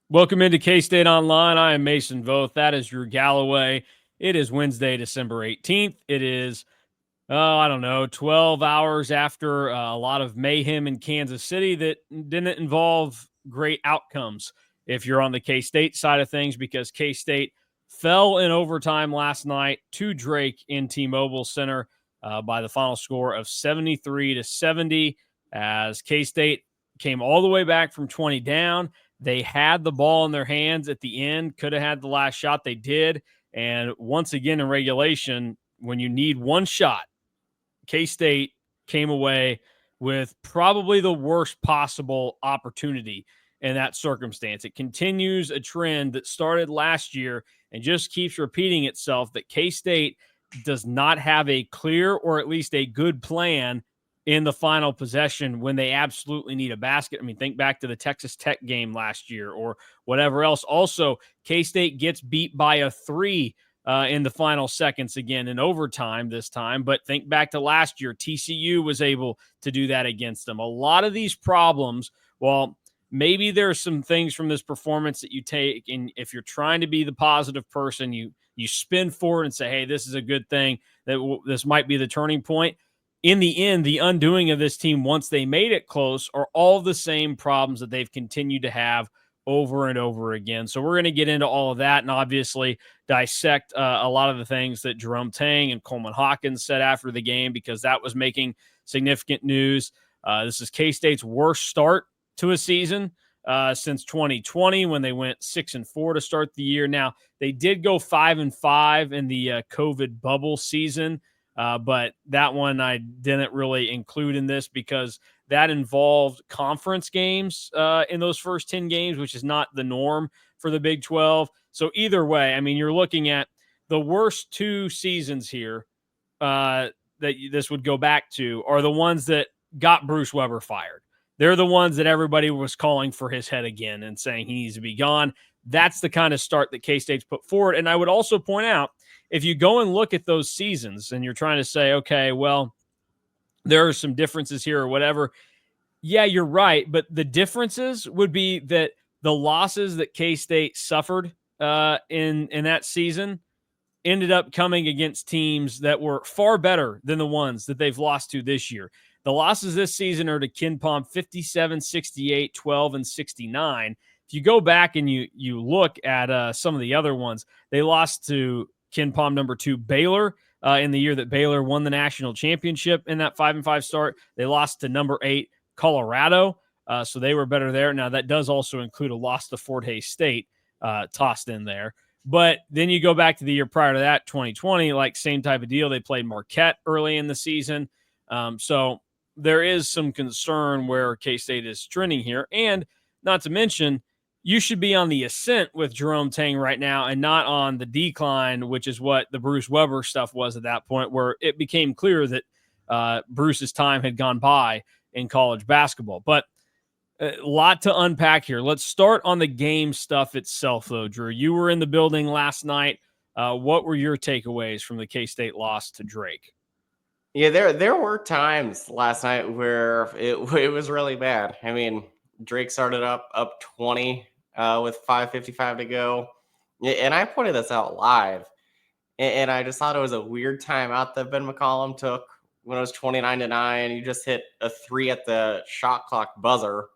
Welcome into K-State Online. I am Mason Voth. That is Drew Galloway. It is Wednesday, December 18th. It is, 12 hours after a lot of mayhem in Kansas City that didn't involve great outcomes if you're on the K-State side of things, because K-State fell in overtime last night to Drake in T-Mobile Center by the final score of 73-70, as K-State came all the way back from 20 down. They had the ball in their hands at the end, could have had the last shot. They did. And once again, in regulation, when you need one shot, K-State came away with probably the worst possible opportunity in that circumstance. It continues a trend that started last year and just keeps repeating itself, that K-State does not have a clear or at least a good plan in the final possession when they absolutely need a basket. I mean, think back to the Texas Tech game last year or whatever else. Also, K-State gets beat by a three in the final seconds again in overtime this time. But think back to last year. TCU was able to do that against them. A lot of these problems, well, maybe there's some things from this performance that you take, and if you're trying to be the positive person, you spin forward and say, hey, this is a good thing, that this might be the turning point. In the end, the undoing of this team once they made it close are all the same problems that they've continued to have over and over again. So we're going to get into all of that and obviously dissect a lot of the things that Jerome Tang and Coleman Hawkins said after the game, because that was making significant news. This is K-State's worst start to a season since 2020, when they went 6-4 to start the year. Now, they did go 5-5 in the COVID bubble season, but that one I didn't really include in this because that involved conference games in those first 10 games, which is not the norm for the Big 12. So either way, I mean, you're looking at the worst two seasons here that this would go back to are the ones that got Bruce Weber fired. They're the ones that everybody was calling for his head again and saying he needs to be gone. That's the kind of start that K-State's put forward. And I would also point out, if you go and look at those seasons and you're trying to say, okay, well, there are some differences here or whatever. Yeah, you're right. But the differences would be that the losses that K-State suffered in that season ended up coming against teams that were far better than the ones that they've lost to this year. The losses this season are to KenPom 57, 68, 12, and 69. If you go back and you look at some of the other ones, they lost to KenPom number 2 Baylor in the year that Baylor won the national championship in that 5-5 start. They lost to number 8 Colorado, so they were better there. Now, that does also include a loss to Fort Hays State tossed in there. But then you go back to the year prior to that, 2020, like same type of deal. They played Marquette early in the season. So there is some concern where K-State is trending here. And not to mention, you should be on the ascent with Jerome Tang right now and not on the decline, which is what the Bruce Weber stuff was at that point, where it became clear that Bruce's time had gone by in college basketball. But a lot to unpack here. Let's start on the game stuff itself, though, Drew. You were in the building last night. What were your takeaways from the K-State loss to Drake? Yeah, there were times last night where it was really bad. I mean, Drake started up 20 with 5:55 to go, and I pointed this out live, and I just thought it was a weird timeout that Ben McCollum took when it was 29-9. You just hit a 3 at the shot clock buzzer.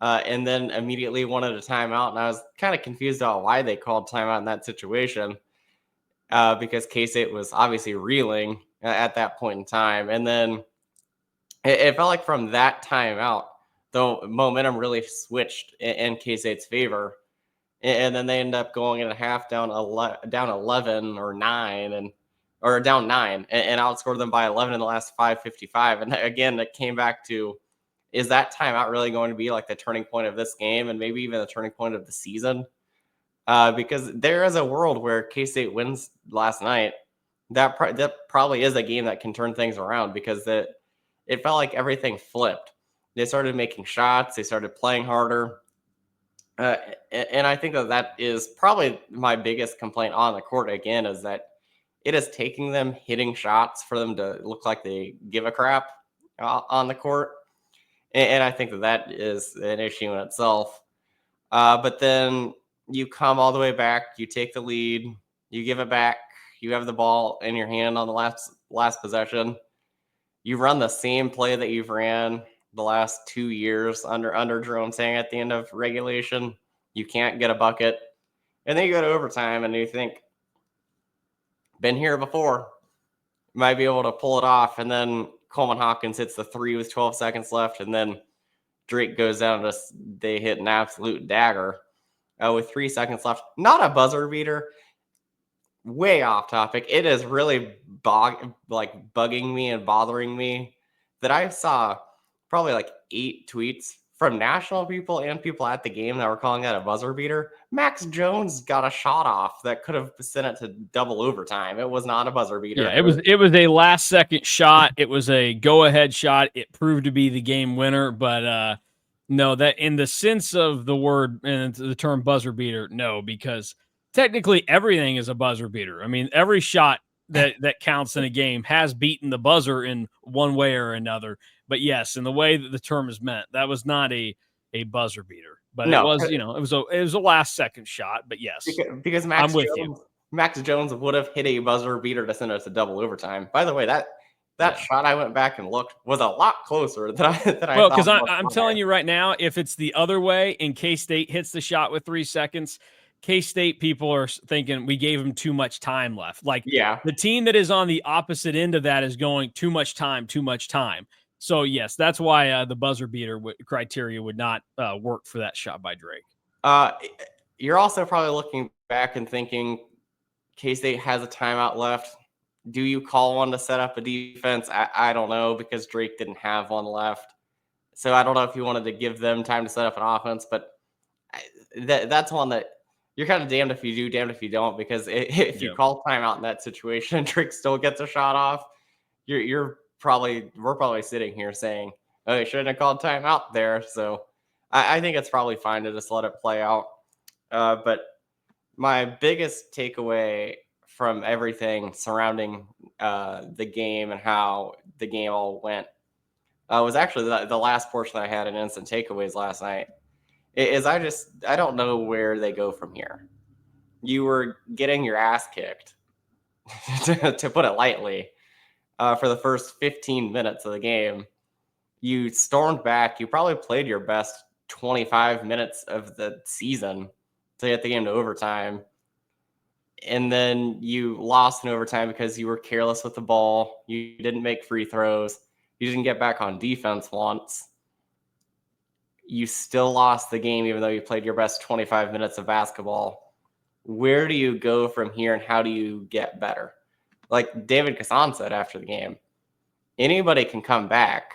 And then immediately wanted a timeout. And I was kind of confused about why they called timeout in that situation, because K-State was obviously reeling at that point in time. And then it felt like from that timeout, the momentum really switched in K-State's favor. And then they end up going in a half down 11 or 9 or down 9 and outscored them by 11 in the last 5:55. And again, it came back to, is that timeout really going to be like the turning point of this game and maybe even the turning point of the season? Because there is a world where K-State wins last night. That probably is a game that can turn things around, because it felt like everything flipped. They started making shots. They started playing harder. And I think that is probably my biggest complaint on the court again, is that it is taking them hitting shots for them to look like they give a crap on the court. And I think that is an issue in itself. But then you come all the way back, you take the lead, you give it back, you have the ball in your hand on the last possession. You run the same play that you've ran the last 2 years under Jerome Tang at the end of regulation. You can't get a bucket. And then you go to overtime and you think, been here before, might be able to pull it off. And then Coleman Hawkins hits the three with 12 seconds left. And then Drake goes down and they hit an absolute dagger with 3 seconds left. Not a buzzer beater. Way off topic. It is really bugging me and bothering me that I saw probably like 8 tweets from national people and people at the game that were calling that a buzzer beater. Max Jones got a shot off that could have sent it to double overtime. It was not a buzzer beater. Yeah, it was a last second shot. It was a go ahead shot. It proved to be the game winner, but no, that in the sense of the word and the term buzzer beater, no, because technically everything is a buzzer beater. I mean, every shot that counts in a game has beaten the buzzer in one way or another. But yes, in the way that the term is meant, that was not a buzzer beater. But No, it was, it was a last second shot. But yes, because I'm with you. Max Jones would have hit a buzzer beater to send us to double overtime. By the way, that shot I went back and looked was a lot closer than I thought. Well, because I'm telling you right now, if it's the other way and K-State hits the shot with 3 seconds, K-State people are thinking we gave them too much time left. Like, yeah, the team that is on the opposite end of that is going too much time. So yes, that's why the buzzer beater criteria would not work for that shot by Drake. You're also probably looking back and thinking K-State has a timeout left. Do you call one to set up a defense? I don't know, because Drake didn't have one left. So I don't know if you wanted to give them time to set up an offense, but that's one that you're kind of damned if you do, damned if you don't, because if you call timeout in that situation and Drake still gets a shot off, we're probably sitting here saying, oh, you shouldn't have called timeout there. So I think it's probably fine to just let it play out. But my biggest takeaway from everything surrounding the game and how the game all went was actually the last portion that I had in instant takeaways last night. I don't know where they go from here. You were getting your ass kicked, to put it lightly, for the first 15 minutes of the game. You stormed back. You probably played your best 25 minutes of the season to get the game to overtime. And then you lost in overtime because you were careless with the ball. You didn't make free throws. You didn't get back on defense once. You still lost the game even though you played your best 25 minutes of basketball. Where do you go from here and how do you get better? Like David Kassan said after the game, anybody can come back,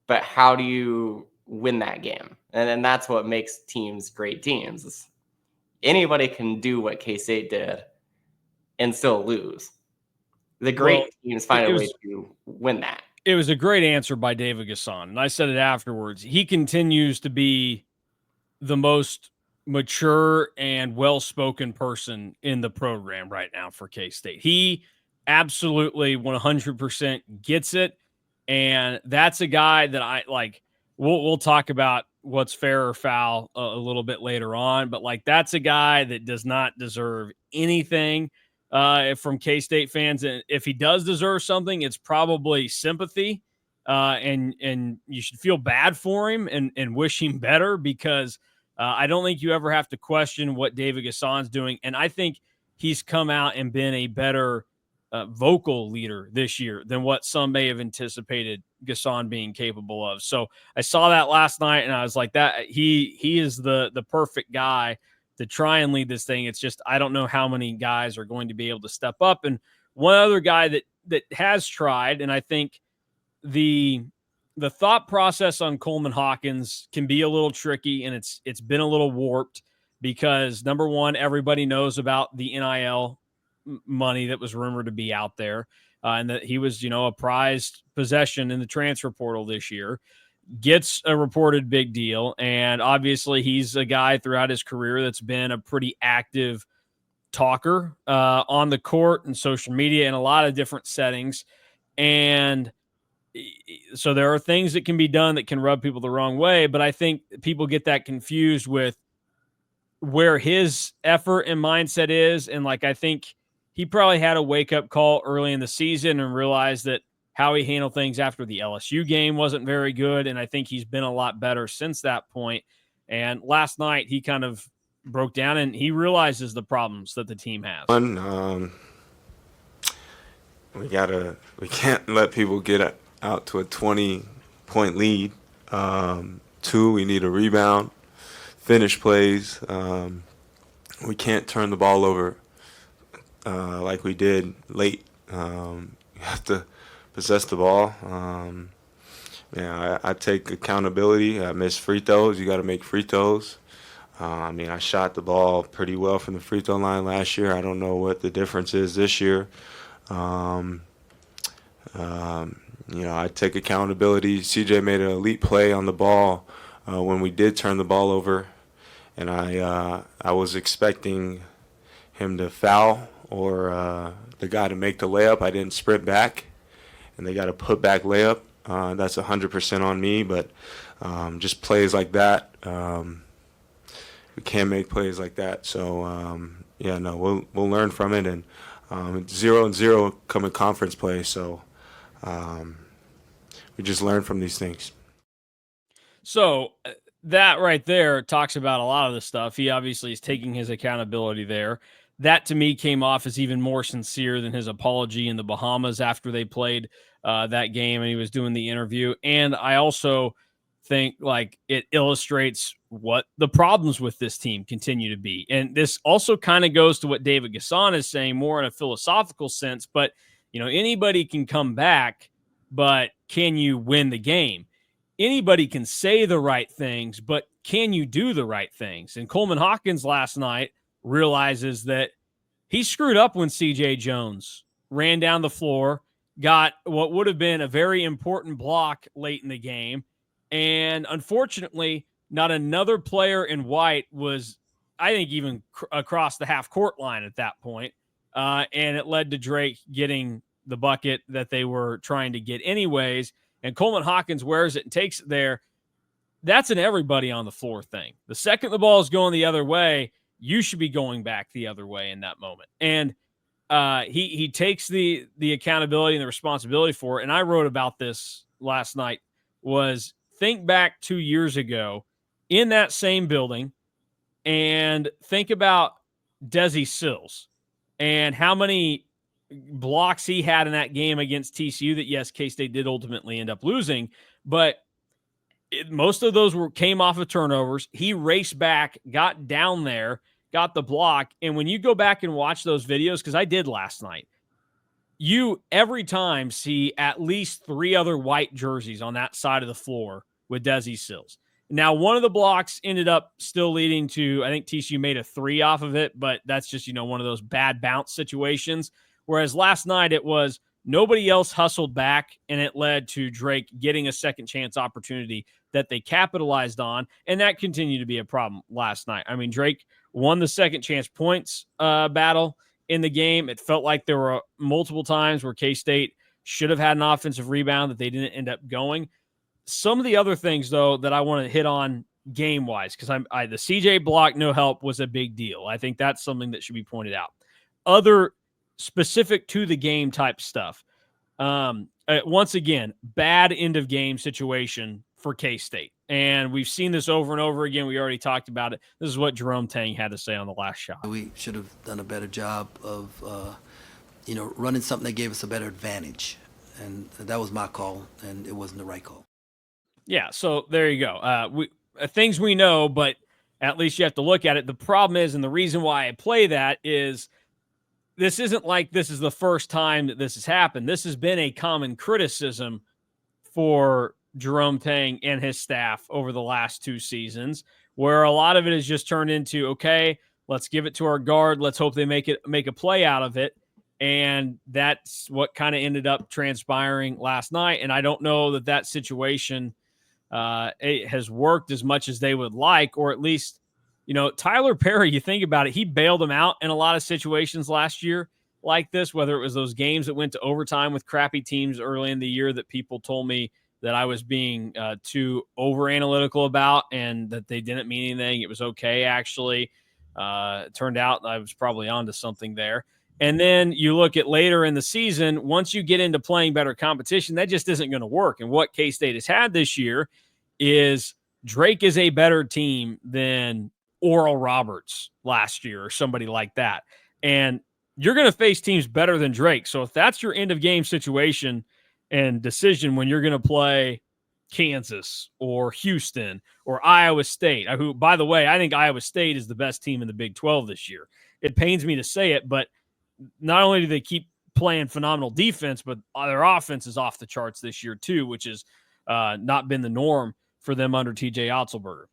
but how do you win that game? And that's what makes teams great teams. Anybody can do what K-State did and still lose. The great teams find a way to win that. It was a great answer by David Gasson, and I said it afterwards. He continues to be the most mature and well-spoken person in the program right now for K-State. He absolutely 100% gets it, and that's a guy that I like. We'll talk about what's fair or foul a little bit later on, but like that's a guy that does not deserve anything from K-State fans, and if he does deserve something, it's probably sympathy, and you should feel bad for him and wish him better, because I don't think you ever have to question what David Gasson's doing, and I think he's come out and been a better vocal leader this year than what some may have anticipated Gasson being capable of. So I saw that last night, and I was like, that he is the perfect guy to try and lead this thing. It's just I don't know how many guys are going to be able to step up. And one other guy that has tried, and I think the thought process on Coleman Hawkins can be a little tricky, and it's been a little warped because number one, everybody knows about the NIL money that was rumored to be out there, and that he was, a prized possession in the transfer portal this year. Gets a reported big deal, and obviously he's a guy throughout his career that's been a pretty active talker on the court and social media in a lot of different settings. And so there are things that can be done that can rub people the wrong way, but I think people get that confused with where his effort and mindset is. And like, I think he probably had a wake up call early in the season and realized that how he handled things after the LSU game wasn't very good. And I think he's been a lot better since that point. And last night he kind of broke down and he realizes the problems that the team has. We can't let people get out to a 20-point lead. 2, we need a rebound, finish plays. We can't turn the ball over like we did late. You have to possess the ball. I take accountability. I miss free throws. You got to make free throws. I shot the ball pretty well from the free throw line last year. I don't know what the difference is this year. I take accountability. CJ made an elite play on the ball when we did turn the ball over, and I was expecting him to foul or the guy to make the layup. I didn't sprint back, and they got a put-back layup. That's 100% on me, but just plays like that, we can't make plays like that. So, we'll learn from it, and 0-0 come in conference play, so we just learn from these things. So that right there talks about a lot of the stuff. He obviously is taking his accountability there. That to me came off as even more sincere than his apology in the Bahamas after they played that game and he was doing the interview. And I also think like it illustrates what the problems with this team continue to be. And this also kind of goes to what David Gasson is saying more in a philosophical sense, but anybody can come back, but can you win the game? Anybody can say the right things, but can you do the right things? And Coleman Hawkins last night realizes that he screwed up when CJ Jones ran down the floor, got what would have been a very important block late in the game. And unfortunately, not another player in white was, I think, even across the half court line at that point. And it led to Drake getting the bucket that they were trying to get anyways. And Coleman Hawkins wears it and takes it there. That's an everybody on the floor thing. The second the ball is going the other way, you should be going back the other way in that moment. And he takes the accountability and the responsibility for it. And I wrote about this last night, was think back 2 years ago in that same building and think about Desi Sills and how many blocks he had in that game against TCU that, yes, K-State did ultimately end up losing, but most of those came off of turnovers. He raced back, got down there, got the block. And when you go back and watch those videos, because I did last night, you every time see at least 3 other white jerseys on that side of the floor with Desi Sills. Now, one of the blocks ended up still leading to, I think TCU made a 3 off of it, but that's just, one of those bad bounce situations. Whereas last night it was nobody else hustled back, and it led to Drake getting a second chance opportunity that they capitalized on, and that continued to be a problem last night. I mean, Drake won the second chance points battle in the game. It felt like there were multiple times where K-State should have had an offensive rebound that they didn't end up going. Some of the other things, though, that I want to hit on game-wise, because the CJ block no help was a big deal. I think that's something that should be pointed out. Other specific to the game type stuff. Once again, bad end of game situation for K-State. And we've seen this over and over again. We already talked about it. This is what Jerome Tang had to say on the last shot. We should have done a better job of, running something that gave us a better advantage. And that was my call, and it wasn't the right call. Yeah, so there you go. Things we know, but at least you have to look at it. The problem is, and the reason why I play that is, this isn't like this is the first time that this has happened. This has been a common criticism for Jerome Tang and his staff over the last 2 seasons, where a lot of it has just turned into, okay, let's give it to our guard. Let's hope they make a play out of it. And that's what kind of ended up transpiring last night. And I don't know that situation it has worked as much as they would like, or at least, Tyler Perry, you think about it, he bailed them out in a lot of situations last year like this, whether it was those games that went to overtime with crappy teams early in the year that people told me that I was being too over analytical about and that they didn't mean anything. It was okay, actually. It turned out I was probably onto something there. And then you look at later in the season, once you get into playing better competition, that just isn't going to work. And what K-State has had this year is Drake is a better team than Oral Roberts last year or somebody like that. And you're going to face teams better than Drake. So if that's your end of game situation and decision when you're going to play Kansas or Houston or Iowa State, who, by the way, I think Iowa State is the best team in the Big 12 this year. It pains me to say it, but not only do they keep playing phenomenal defense, but their offense is off the charts this year too, which has not been the norm for them under TJ Otzelberger.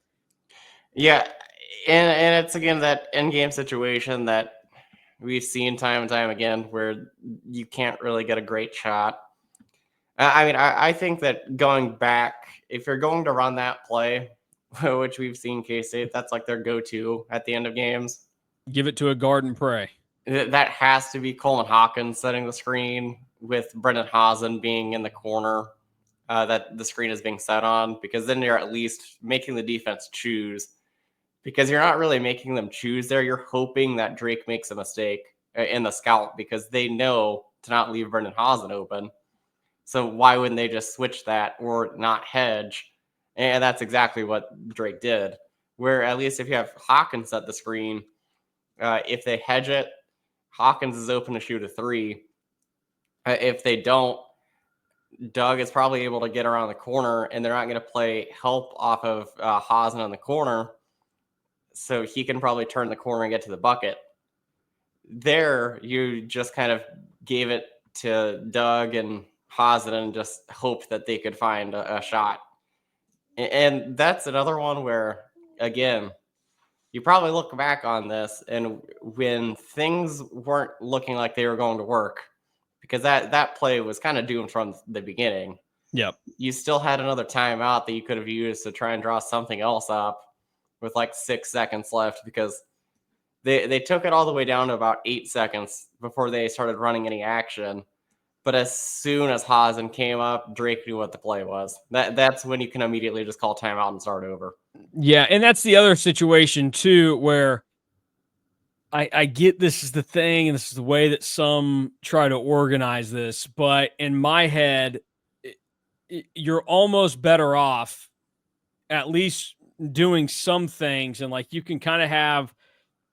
Yeah, and it's, again, that end-game situation that we've seen time and time again where you can't really get a great shot. I mean, I think that going back, if you're going to run that play, which we've seen K-State, that's like their go-to at the end of games. Give it to a guard and pray. That has to be Coleman Hawkins setting the screen with Brendan Hazen being in the corner that the screen is being set on, because then you're at least making the defense choose, because you're not really making them choose there. You're hoping that Drake makes a mistake in the scout because they know to not leave Brendan Hazen open. So why wouldn't they just switch that or not hedge? And that's exactly what Drake did, where at least if you have Hawkins set the screen, if they hedge it, Hawkins is open to shoot a three. If they don't, Doug is probably able to get around the corner, and they're not going to play help off of Hazen on the corner, so he can probably turn the corner and get to the bucket. There, you just kind of gave it to Doug and Hazen and just hoped that they could find a shot. And that's another one where, again, you probably look back on this, and when things weren't looking like they were going to work, because that play was kind of doomed from the beginning. Yep. You still had another timeout that you could have used to try and draw something else up with like 6 seconds left, because they took it all the way down to about 8 seconds before they started running any action. But as soon as Hazen came up, Drake knew what the play was. That's when you can immediately just call timeout and start over. Yeah, and that's the other situation too, where I get this is the thing, and this is the way that some try to organize this, but in my head, you're almost better off at least doing some things, and like you can kind of have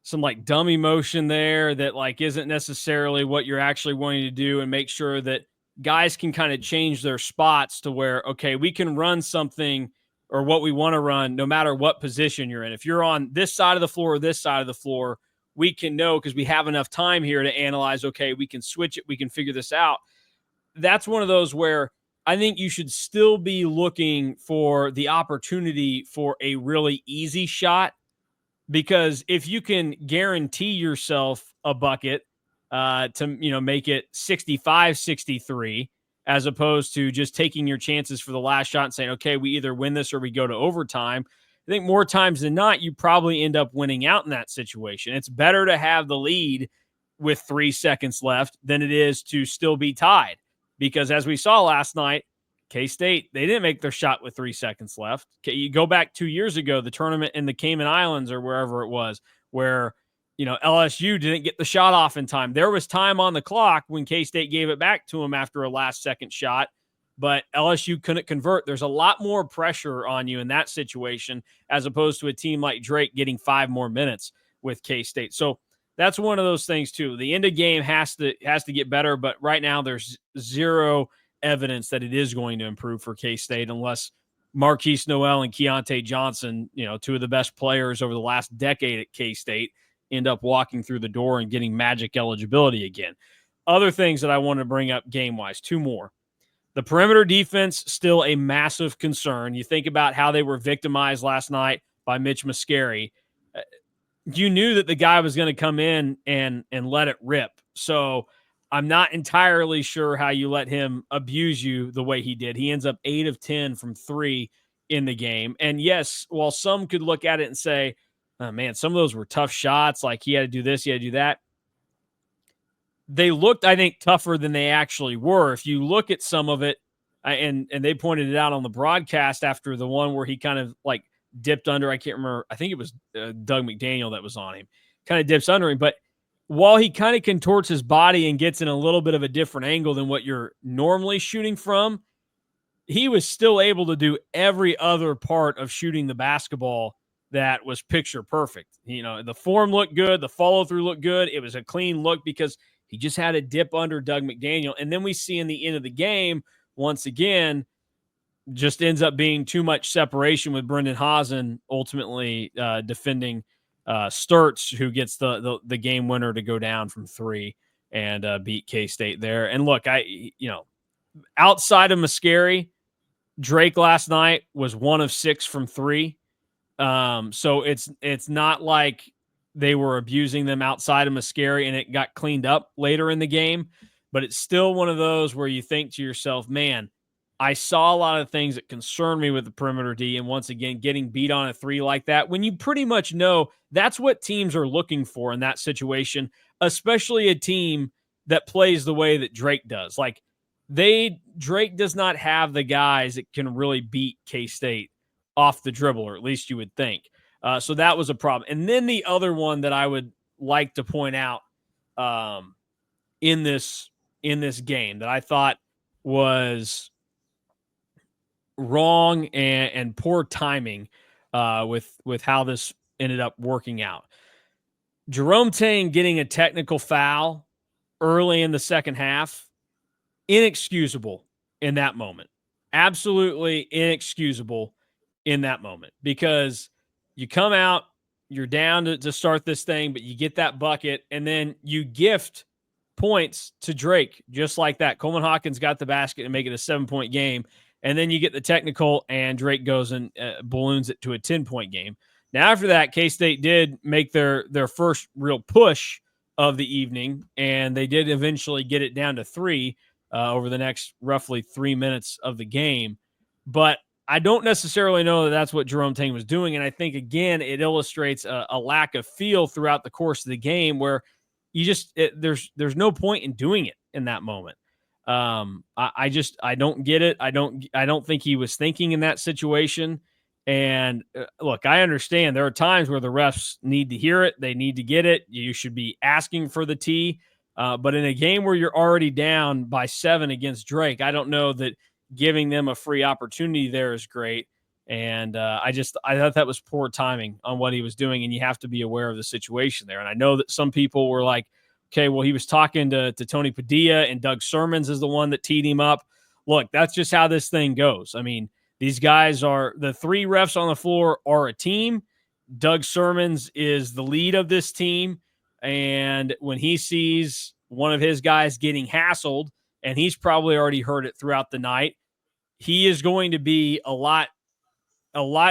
some like dummy motion there that like isn't necessarily what you're actually wanting to do, and make sure that guys can kind of change their spots to where, okay, we can run something or what we want to run no matter what position you're in. If you're on this side of the floor or this side of the floor, we can know because we have enough time here to analyze, okay, we can switch it, we can figure this out. That's one of those where I think you should still be looking for the opportunity for a really easy shot, because if you can guarantee yourself a bucket to, make it 65-63, as opposed to just taking your chances for the last shot and saying, okay, we either win this or we go to overtime, I think more times than not, you probably end up winning out in that situation. It's better to have the lead with 3 seconds left than it is to still be tied, because as we saw last night, K-State, they didn't make their shot with 3 seconds left. You go back 2 years ago, the tournament in the Cayman Islands or wherever it was, where, LSU didn't get the shot off in time. There was time on the clock when K-State gave it back to them after a last-second shot, but LSU couldn't convert. There's a lot more pressure on you in that situation as opposed to a team like Drake getting 5 more minutes with K-State. So that's one of those things too. The end of game has to get better, but right now there's zero evidence that it is going to improve for K-State unless Marquise Noel and Keontae Johnson, two of the best players over the last decade at K-State, end up walking through the door and getting Magic eligibility again. Other things that I want to bring up game-wise, 2 more. The perimeter defense, still a massive concern. You think about how they were victimized last night by Mitch Muscari. You knew that the guy was going to come in and let it rip. So I'm not entirely sure how you let him abuse you the way he did. He ends up 8 of 10 from 3 in the game. And yes, while some could look at it and say, oh, man, some of those were tough shots, like he had to do this, he had to do that, they looked, I think, tougher than they actually were. If you look at some of it, and they pointed it out on the broadcast after the one where he kind of like dipped under. I can't remember. I think it was Doug McDaniel that was on him. Kind of dips under him. But while he kind of contorts his body and gets in a little bit of a different angle than what you're normally shooting from, he was still able to do every other part of shooting the basketball that was picture perfect. The form looked good. The follow through looked good. It was a clean look because he just had a dip under Doug McDaniel. And then we see in the end of the game, once again, just ends up being too much separation with Brendan Hazen ultimately defending Sturts, who gets the game winner to go down from 3 and beat K-State there. And look, outside of Mascari, Drake last night was 1 of 6 from 3. So it's not like they were abusing them outside of Mascari and it got cleaned up later in the game, but it's still one of those where you think to yourself, man, I saw a lot of things that concern me with the perimeter D, and once again, getting beat on a 3 like that, when you pretty much know that's what teams are looking for in that situation, especially a team that plays the way that Drake does. Like, Drake does not have the guys that can really beat K-State off the dribble, or at least you would think. So that was a problem. And then the other one that I would like to point out in this game that I thought was wrong and poor timing with how this ended up working out. Jerome Tang getting a technical foul early in the second half, inexcusable in that moment. Absolutely inexcusable in that moment, because you come out, you're down to start this thing, but you get that bucket, and then you gift points to Drake just like that. Coleman Hawkins got the basket and make it a 7-point game, and then you get the technical, and Drake goes and balloons it to a 10-point game. Now, after that, K-State did make their first real push of the evening, and they did eventually get it down to 3 over the next roughly 3 minutes of the game. But I don't necessarily know that that's what Jerome Tang was doing. And I think, again, it illustrates a lack of feel throughout the course of the game where you just there's no point in doing it in that moment. I don't get it. I don't think he was thinking in that situation. And look, I understand there are times where the refs need to hear it. They need to get it. You should be asking for the T. But in a game where you're already down by 7 against Drake, I don't know that giving them a free opportunity there is great. And I thought that was poor timing on what he was doing, and you have to be aware of the situation there. And I know that some people were like, okay, well, he was talking to Tony Padilla, and Doug Sermons is the one that teed him up. Look, that's just how this thing goes. I mean, these guys are – the 3 refs on the floor are a team. Doug Sermons is the lead of this team, and when he sees one of his guys getting hassled, and he's probably already heard it throughout the night, he is going to be a lot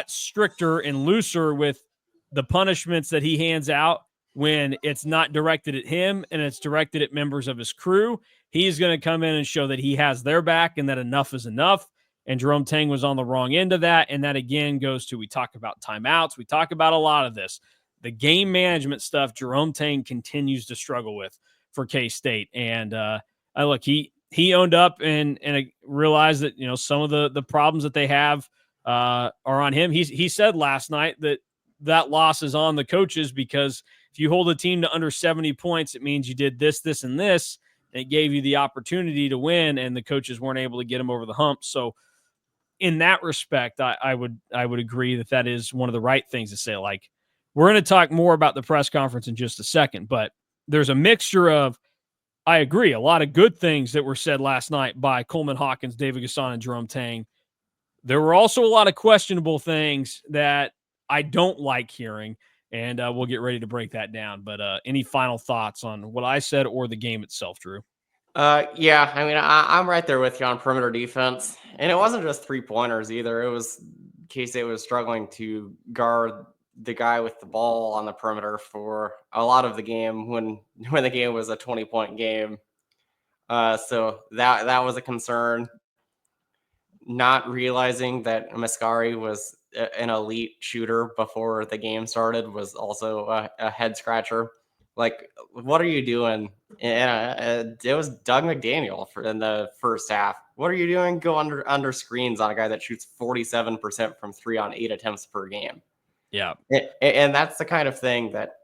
stricter and looser with the punishments that he hands out when it's not directed at him and it's directed at members of his crew. He's going to come in and show that he has their back and that enough is enough. And Jerome Tang was on the wrong end of that. And that, again, goes to, we talk about timeouts. We talk about a lot of this. The game management stuff Jerome Tang continues to struggle with for K-State. And look, he owned up and realized that, some of the problems that they have are on him. He said last night that loss is on the coaches, because if you hold a team to under 70 points, it means you did this, this, and this, and it gave you the opportunity to win, and the coaches weren't able to get them over the hump. So in that respect, I would agree that is one of the right things to say. Like, we're going to talk more about the press conference in just a second, but there's a mixture of, I agree, a lot of good things that were said last night by Coleman Hawkins, David Gasson, and Jerome Tang. There were also a lot of questionable things that I don't like hearing, and we'll get ready to break that down. But any final thoughts on what I said or the game itself, Drew? Yeah, I mean, I'm right there with you on perimeter defense. And it wasn't just 3-pointers either. It was K-State was struggling to guard the guy with the ball on the perimeter for a lot of the game when the game was a 20-point game. So that was a concern. Not realizing that Mascari was an elite shooter before the game started was also a head scratcher. Like, what are you doing? And it was Doug McDaniel in the first half. What are you doing? Go under screens on a guy that shoots 47% from 3 on 8 attempts per game. Yeah. And that's the kind of thing that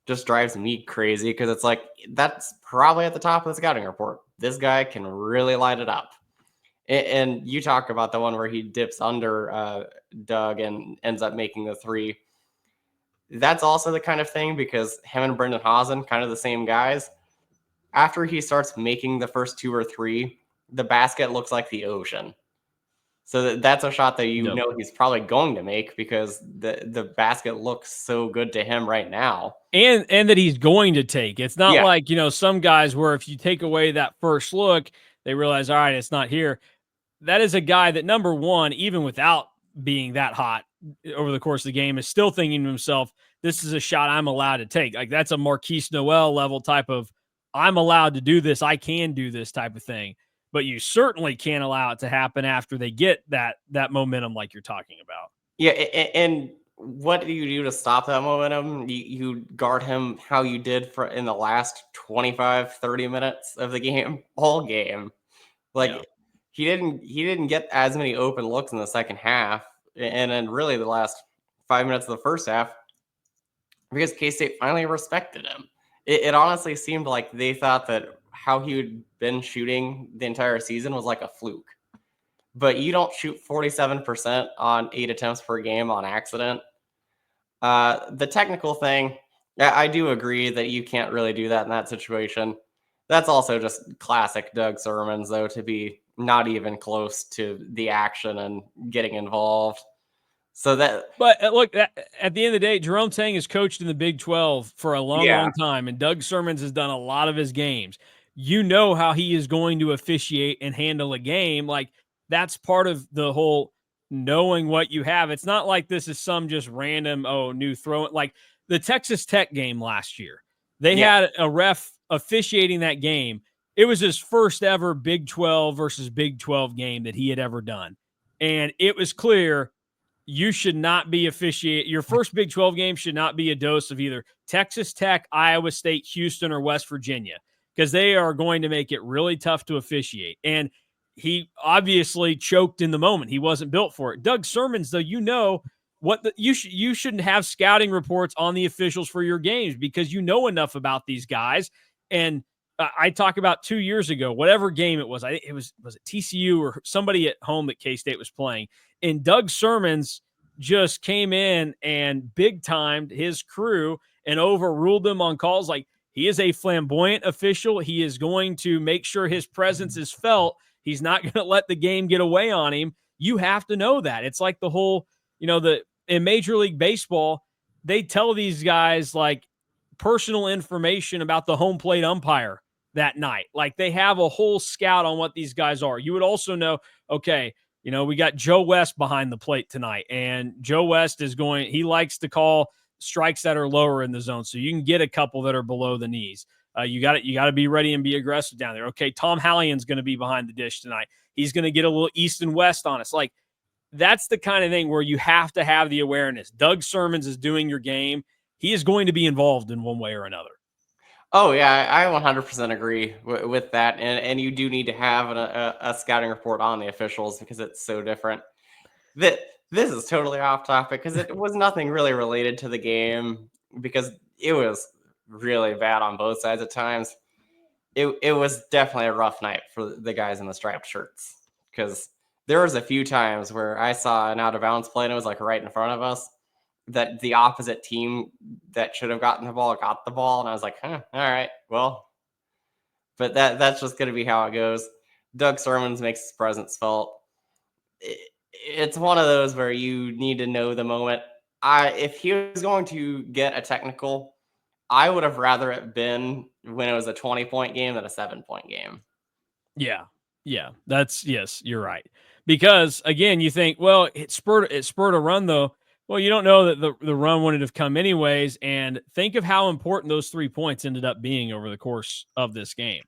just drives me crazy, because it's like, that's probably at the top of the scouting report. This guy can really light it up. And you talk about the one where he dips under Doug and ends up making the three. That's also the kind of thing, because him and Brendan Hausen, kind of the same guys, after he starts making the first 2 or 3, the basket looks like the ocean. So that's a shot that know he's probably going to make, because the basket looks so good to him right now. And that he's going to take. It's not like, some guys where if you take away that first look, they realize, all right, it's not here. That is a guy that, number one, even without being that hot over the course of the game, is still thinking to himself, this is a shot I'm allowed to take. Like, that's a Marquise Noel level type of, I'm allowed to do this, I can do this type of thing. But you certainly can't allow it to happen after they get that momentum like you're talking about. Yeah, and what do you do to stop that momentum? You guard him how you did in the last 25, 30 minutes of the game, all game. Like, he didn't get as many open looks in the second half, and then really the last 5 minutes of the first half, because K-State finally respected him. It honestly seemed like they thought that how he had been shooting the entire season was like a fluke. But you don't shoot 47% on 8 attempts per game on accident. The technical thing, I do agree that you can't really do that in that situation. That's also just classic Doug Sermons, though, to be not even close to the action and getting involved. So but look, at the end of the day, Jerome Tang has coached in the Big 12 for a long time, and Doug Sermons has done a lot of his games. You know how he is going to officiate and handle a game. Like, that's part of the whole knowing what you have. It's not like this is some just random, new throw. Like the Texas Tech game last year, they had a ref officiating that game. It was his first ever Big 12 versus Big 12 game that he had ever done. And it was clear you should not be officiating. Your first Big 12 game should not be a dose of either Texas Tech, Iowa State, Houston, or West Virginia, because they are going to make it really tough to officiate. And he obviously choked in the moment. He wasn't built for it. Doug Sermons, though, you shouldn't have scouting reports on the officials for your games, because you know enough about these guys. And I talk about 2 years ago, whatever game it was, was it TCU or somebody at home that K-State was playing, and Doug Sermons just came in and big-timed his crew and overruled them on calls. Like, he is a flamboyant official. He is going to make sure his presence is felt. He's not going to let the game get away on him. You have to know that. It's like the whole, in Major League Baseball, they tell these guys like personal information about the home plate umpire that night. Like, they have a whole scout on what these guys are. You would also know, okay, we got Joe West behind the plate tonight, and Joe West he likes to call strikes that are lower in the zone, so you can get a couple that are below the knees. You got to be ready and be aggressive down there. Okay, Tom Hallian's going to be behind the dish tonight. He's going to get a little east and west on us. Like, that's the kind of thing where you have to have the awareness. Doug Sermons is doing your game. He is going to be involved in one way or another. Oh, yeah, I 100% agree with that. And you do need to have a scouting report on the officials, because it's so different. This is totally off topic, because it was nothing really related to the game, because it was really bad on both sides at times. It was definitely a rough night for the guys in the striped shirts, because there was a few times where I saw an out of bounds play and it was like right in front of us, that the opposite team that should have gotten the ball got the ball, and I was like, all right, well, but that's just going to be how it goes. Doug Sermons makes his presence felt. It's one of those where you need to know the moment. If he was going to get a technical, I would have rather it been when it was a 20-point game than a 7-point game. Yeah. Yes, you're right. Because again, you think, well, it spurred a run though. Well, you don't know that the run wouldn't have come anyways. And think of how important those 3 points ended up being over the course of this game.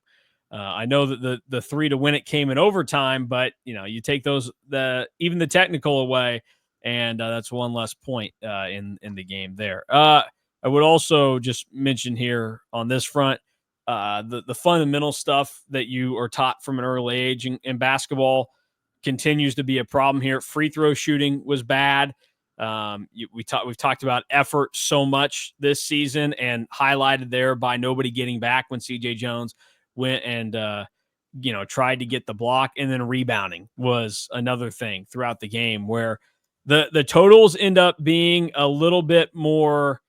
I know that the 3 to win it came in overtime, but you take even the technical away, and that's one less point in the game there. I would also just mention here on this front, the fundamental stuff that you are taught from an early age in basketball continues to be a problem here. Free throw shooting was bad. We've talked about effort so much this season, and highlighted there by nobody getting back when CJ Jones went and tried to get the block, and then rebounding was another thing throughout the game where the totals end up being a little bit more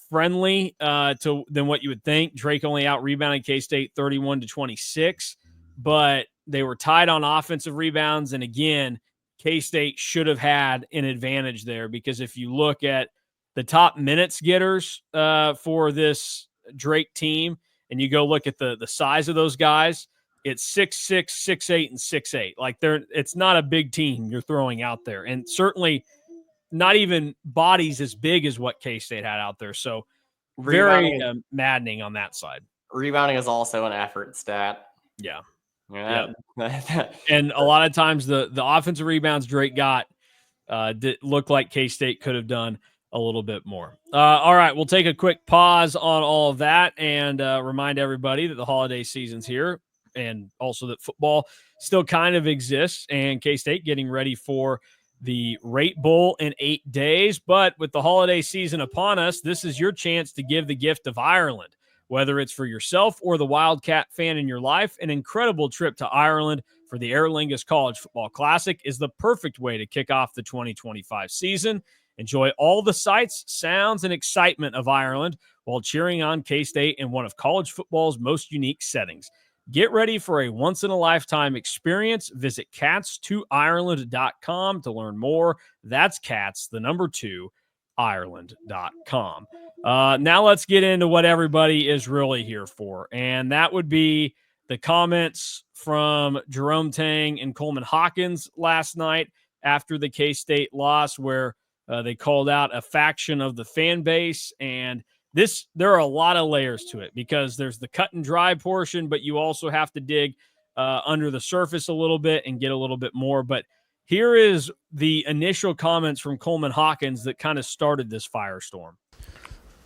friendly than what you would think. Drake only out rebounded K-State 31-26, but they were tied on offensive rebounds. And again, K-State should have had an advantage there, because if you look at the top minutes getters for this Drake team, and you go look at the size of those guys, it's 6'6", 6'8", and 6'8". Like it's not a big team you're throwing out there, and certainly not even bodies as big as what K-State had out there. So very maddening on that side. Rebounding is also an effort stat. Yeah. Yeah. And a lot of times the offensive rebounds Drake got did look like K-State could have done a little bit more. All right, we'll take a quick pause on all of that and remind everybody that the holiday season's here, and also that football still kind of exists, and K-State getting ready for the Rate Bowl in 8 days. But with the holiday season upon us, this is your chance to give the gift of Ireland. Whether it's for yourself or the Wildcat fan in your life, an incredible trip to Ireland for the Aer Lingus College Football Classic is the perfect way to kick off the 2025 season. Enjoy all the sights, sounds, and excitement of Ireland while cheering on K-State in one of college football's most unique settings. Get ready for a once-in-a-lifetime experience. Visit cats2ireland.com to learn more. That's cats, the number 2, Ireland.com. Now let's get into what everybody is really here for, and that would be the comments from Jerome Tang and Coleman Hawkins last night after the K-State loss, where they called out a faction of the fan base. And there are a lot of layers to it, because there's the cut and dry portion, but you also have to dig under the surface a little bit and get a little bit more. But here is the initial comments from Coleman Hawkins that kind of started this firestorm.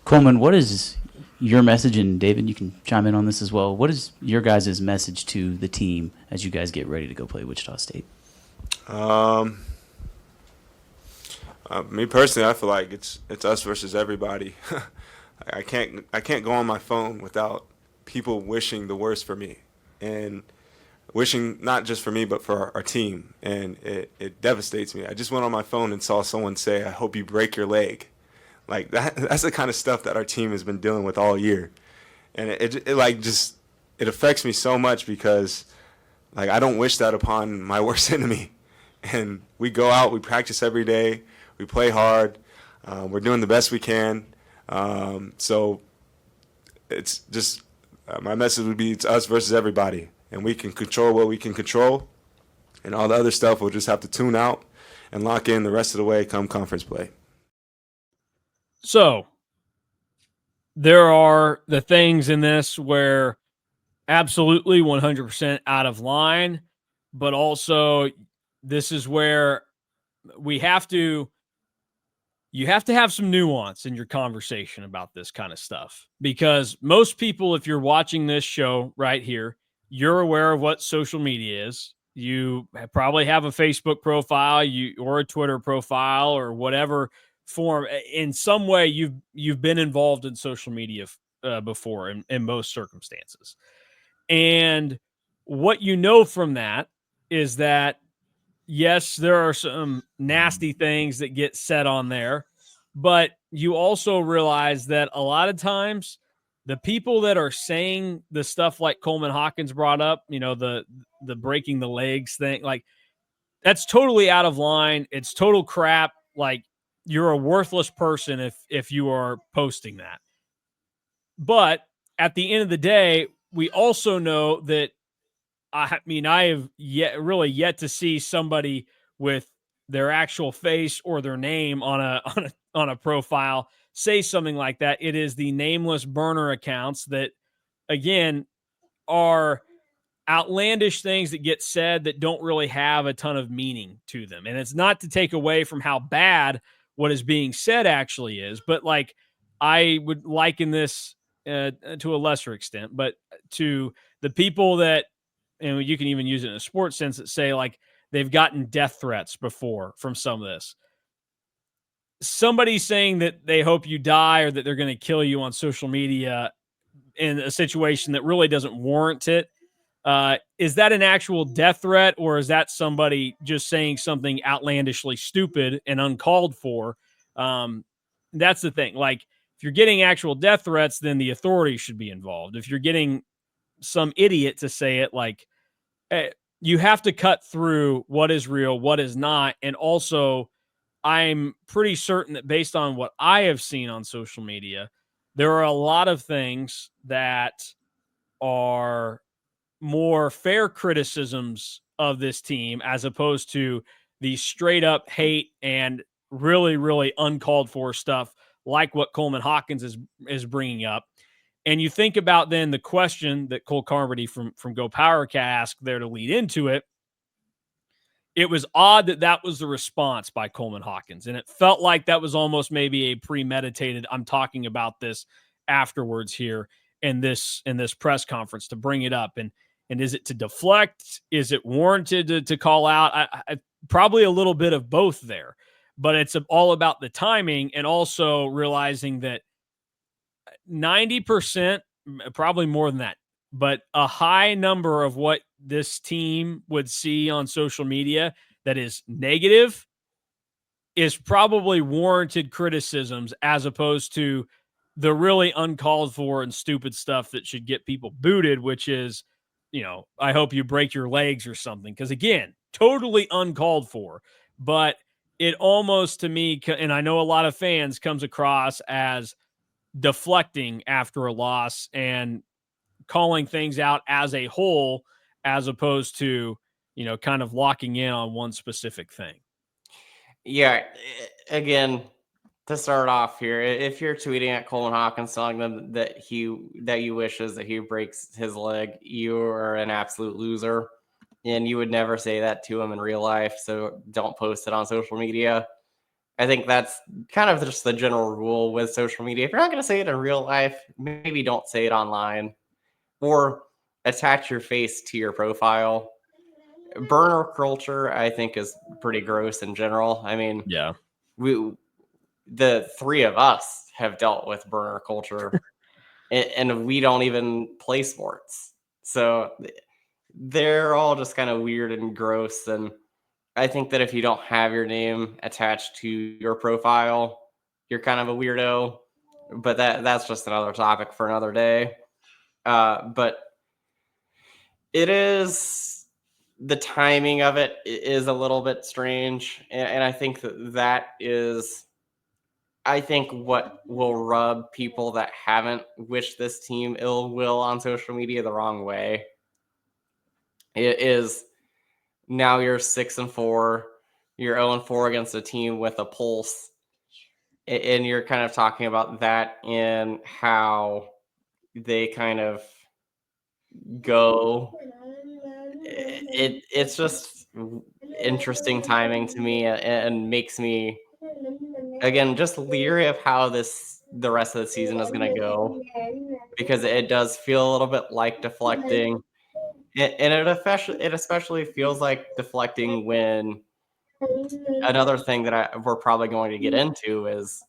Coleman, what is your message? And David, you can chime in on this as well. What is your guys' message to the team as you guys get ready to go play Wichita State? Me personally, I feel like it's us versus everybody. I can't go on my phone without people wishing the worst for me, and wishing not just for me but for our team, and it devastates me. I just went on my phone and saw someone say, "I hope you break your leg." Like that's the kind of stuff that our team has been dealing with all year, and it affects me so much, because like I don't wish that upon my worst enemy. And we go out, we practice every day, we play hard, we're doing the best we can. So it's just my message would be, it's us versus everybody, and we can control what we can control, and all the other stuff we'll just have to tune out and lock in the rest of the way come conference play. So there are the things in this where absolutely 100% out of line, but also this is where you have to have some nuance in your conversation about this kind of stuff, because most people, if you're watching this show right here, you're aware of what social media is. You probably have a Facebook profile, or a Twitter profile, or whatever form. In some way, you've been involved in social media before in most circumstances. And what you know from that is that, yes, there are some nasty things that get said on there, but you also realize that a lot of times the people that are saying the stuff like Coleman Hawkins brought up, the breaking the legs thing, like that's totally out of line. It's total crap. Like, you're a worthless person if you are posting that. But at the end of the day, we also know that, I have yet to see somebody with their actual face or their name on a profile say something like that. It is the nameless burner accounts that, again, are outlandish things that get said that don't really have a ton of meaning to them. And it's not to take away from how bad what is being said actually is, but like, I would liken this to a lesser extent, but to the people that, and you can even use it in a sports sense, that say like they've gotten death threats before from some of this. Somebody saying that they hope you die or that they're going to kill you on social media in a situation that really doesn't warrant it. Is that an actual death threat, or is that somebody just saying something outlandishly stupid and uncalled for? That's the thing. Like, if you're getting actual death threats, then the authorities should be involved. If you're getting some idiot to say it, like, you have to cut through what is real, what is not. And also, I'm pretty certain that based on what I have seen on social media, there are a lot of things that are more fair criticisms of this team as opposed to the straight up hate and really, really uncalled for stuff like what Coleman Hawkins is bringing up. And you think about then the question that Cole Carmody from Go Powercat asked there to lead into it. It was odd that that was the response by Coleman Hawkins. And it felt like that was almost maybe a premeditated, I'm talking about this afterwards here in this press conference to bring it up. And is it to deflect? Is it warranted to call out? I probably a little bit of both there, but it's all about the timing and also realizing that 90%, probably more than that, but a high number of what this team would see on social media that is negative is probably warranted criticisms as opposed to the really uncalled for and stupid stuff that should get people booted, which is, I hope you break your legs or something. Because again, totally uncalled for, but it almost to me, and I know a lot of fans, comes across as deflecting after a loss and calling things out as a whole, as opposed to, kind of locking in on one specific thing. Yeah. Again, to start off here, if you're tweeting at Coleman Hawkins telling them that you wishes that he breaks his leg, you are an absolute loser. And you would never say that to him in real life. So don't post it on social media. I think that's kind of just the general rule with social media. If you're not going to say it in real life, maybe don't say it online or attach your face to your profile. Burner culture, I think, is pretty gross in general. I mean, yeah, the three of us have dealt with burner culture and we don't even play sports. So they're all just kind of weird and gross. And I think that if you don't have your name attached to your profile, you're kind of a weirdo. But that's just another topic for another day. But it is, the timing of it is a little bit strange. And I think that is, I think what will rub people that haven't wished this team ill will on social media the wrong way. It is, now you're 6-4, you're 0-4 against a team with a pulse, and you're kind of talking about that and how they kind of go. It's just interesting timing to me and makes me, again, just leery of how the rest of the season is going to go, because it does feel a little bit like deflecting. And it especially feels like deflecting when another thing that we're probably going to get into is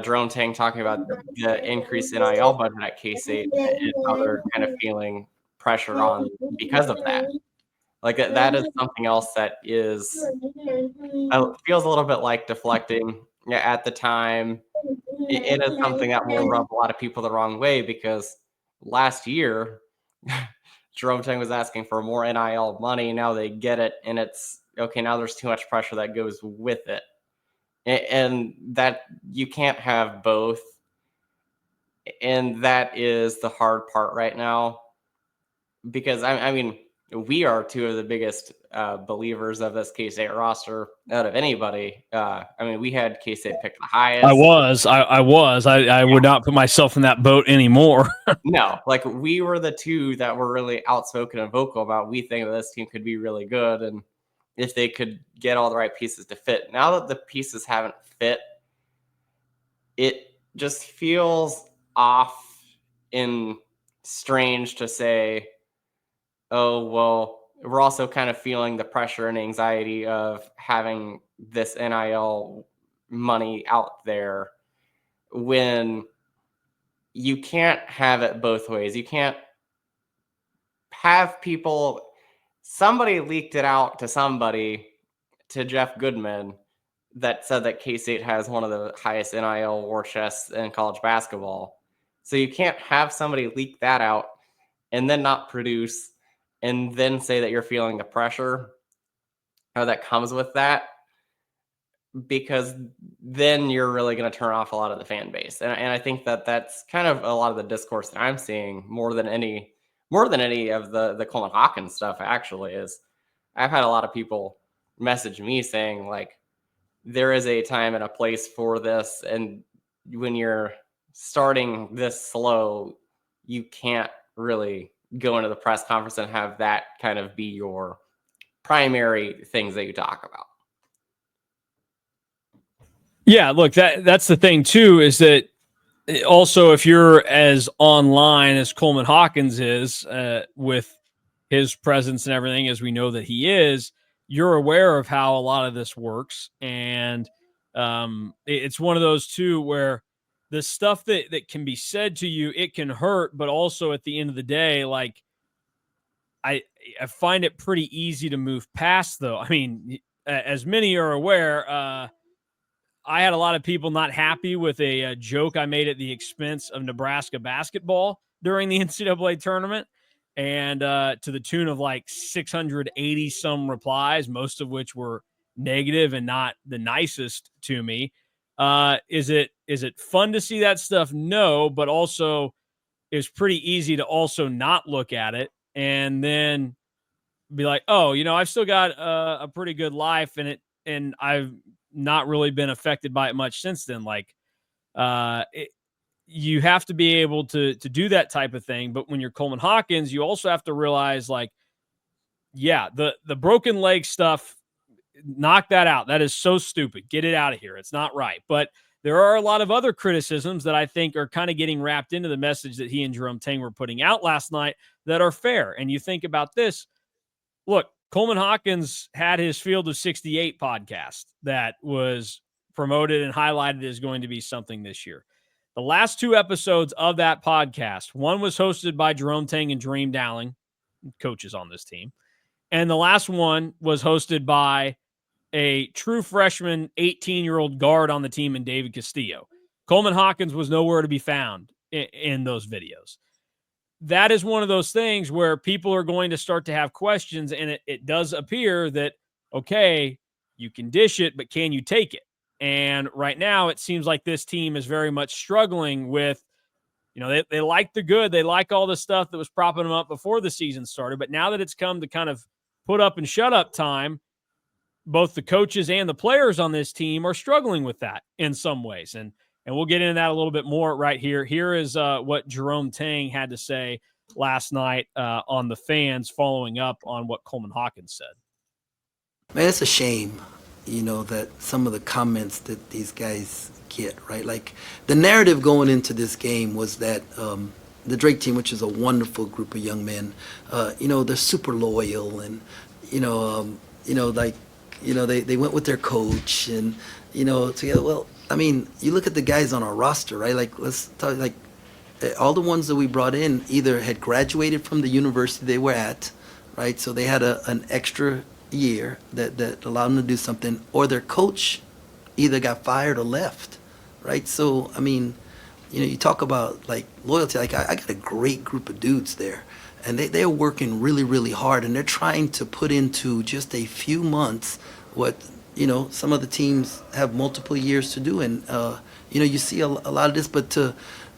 Jerome Tang talking about the increase in IL budget at K-State and how they're kind of feeling pressure on because of that. Like that is something else that is feels a little bit like deflecting. Yeah, at the time. It is something that will rub a lot of people the wrong way, because last year Jerome Tang was asking for more NIL money. Now they get it, and it's okay. Now there's too much pressure that goes with it, and that you can't have both. And that is the hard part right now, because I mean, we are two of the biggest believers of this K-State roster out of anybody. I mean, we had K-State pick the highest. I would not put myself in that boat anymore. No, like we were the two that were really outspoken and vocal about, we think that this team could be really good, and if they could get all the right pieces to fit. Now that the pieces haven't fit, it just feels off strange to say, oh, well, we're also kind of feeling the pressure and anxiety of having this NIL money out there, when you can't have it both ways. You can't have people, somebody leaked it out to somebody, to Jeff Goodman, that said that K-State has one of the highest NIL war chests in college basketball. So you can't have somebody leak that out and then not produce and then say that you're feeling the pressure that comes with that, because then you're really going to turn off a lot of the fan base. And I think that that's kind of a lot of the discourse that I'm seeing more than any of the Coleman Hawkins stuff actually is. I've had a lot of people message me saying, like, there is a time and a place for this, and when you're starting this slow, you can't really go into the press conference and have that kind of be your primary things that you talk about. Yeah, look, that's the thing too, is that also if you're as online as Coleman Hawkins is, with his presence and everything, as we know that he is, you're aware of how a lot of this works. And it's one of those too where the stuff that can be said to you, it can hurt, but also at the end of the day, like, I find it pretty easy to move past, though. I mean, as many are aware, I had a lot of people not happy with a joke I made at the expense of Nebraska basketball during the NCAA tournament, and to the tune of like 680 some replies, most of which were negative and not the nicest to me. Is it fun to see that stuff? No, but also it's pretty easy to also not look at it and then be like, oh, I've still got a pretty good life, and I've not really been affected by it much since then. Like, you have to be able to do that type of thing. But when you're Coleman Hawkins, you also have to realize, like, yeah, the broken leg stuff, knock that out. That is so stupid. Get it out of here. It's not right. But there are a lot of other criticisms that I think are kind of getting wrapped into the message that he and Jerome Tang were putting out last night that are fair. And you think about this. Look, Coleman Hawkins had his Field of 68 podcast that was promoted and highlighted as going to be something this year. The last two episodes of that podcast, one was hosted by Jerome Tang and Dream Dowling, coaches on this team. And the last one was hosted by a true freshman, 18-year-old guard on the team in David Castillo. Coleman Hawkins was nowhere to be found in those videos. That is one of those things where people are going to start to have questions, and it does appear that, okay, you can dish it, but can you take it? And right now it seems like this team is very much struggling with, they like the good. They like all the stuff that was propping them up before the season started. But now that it's come to kind of put up and shut up time, both the coaches and the players on this team are struggling with that in some ways. And we'll get into that a little bit more right here. Here is what Jerome Tang had to say last night on the fans, following up on what Coleman Hawkins said. Man, it's a shame, that some of the comments that these guys get, right? Like, the narrative going into this game was that the Drake team, which is a wonderful group of young men, they're super loyal, and, they went with their coach, and, together. Well, I mean, you look at the guys on our roster, right? Like, let's talk, like, all the ones that we brought in either had graduated from the university they were at, right? So they had an extra year that allowed them to do something, or their coach either got fired or left, right? So, I mean, you talk about, like, loyalty. Like, I got a great group of dudes there, and they're working really, really hard, and they're trying to put into just a few months what some of the teams have multiple years to do. And, you see a lot of this, but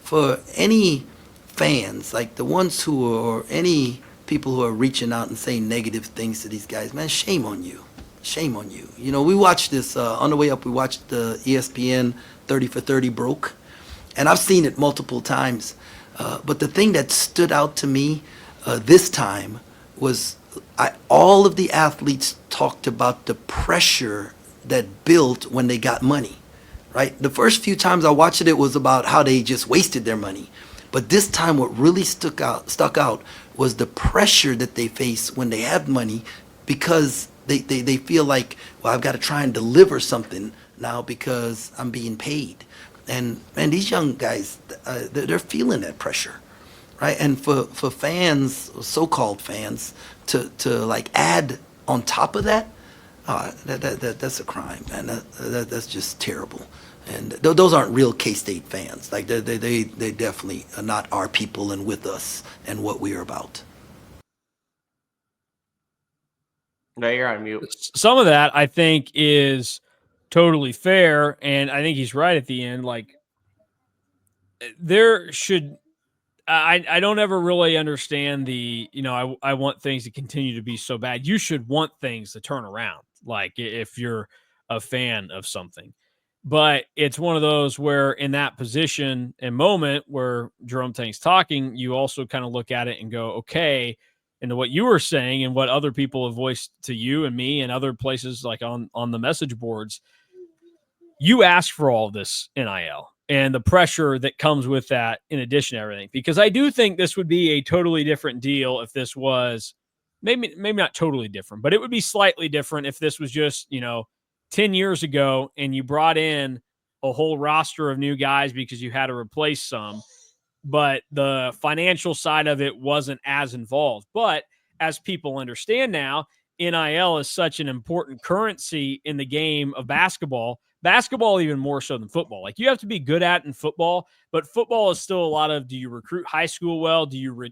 for any fans, like the ones who are, or any people who are reaching out and saying negative things to these guys, man, shame on you. Shame on you. We watched this, on the way up, we watched the ESPN 30 for 30 broke, and I've seen it multiple times. But the thing that stood out to me this time was all of the athletes talked about the pressure that built when they got money, right? The first few times I watched it, it was about how they just wasted their money. But this time, what really stuck out was the pressure that they face when they have money, because they feel like, well, I've got to try and deliver something now because I'm being paid. And these young guys, they're feeling that pressure, right? And for fans, so-called fans, to like add on top of that, that's a crime, man. That's just terrible. And those aren't real K-State fans. Like they definitely are not our people and with us and what we are about. No, you're on mute. Some of that I think is totally fair, and I think he's right at the end. Like, there should I don't ever really understand the, I want things to continue to be so bad. You should want things to turn around, like if you're a fan of something. But it's one of those where in that position and moment where Jerome Tang's talking, you also kind of look at it and go, okay, and what you were saying and what other people have voiced to you and me and other places like on the message boards, you asked for all this NIL and the pressure that comes with that in addition to everything. Because I do think this would be a totally different deal if this was maybe not totally different, but it would be slightly different if this was just, 10 years ago and you brought in a whole roster of new guys because you had to replace some, but the financial side of it wasn't as involved. But as people understand now, NIL is such an important currency in the game of basketball even more so than football. Like, you have to be good at in football, but football is still a lot of, do you recruit high school well? Do you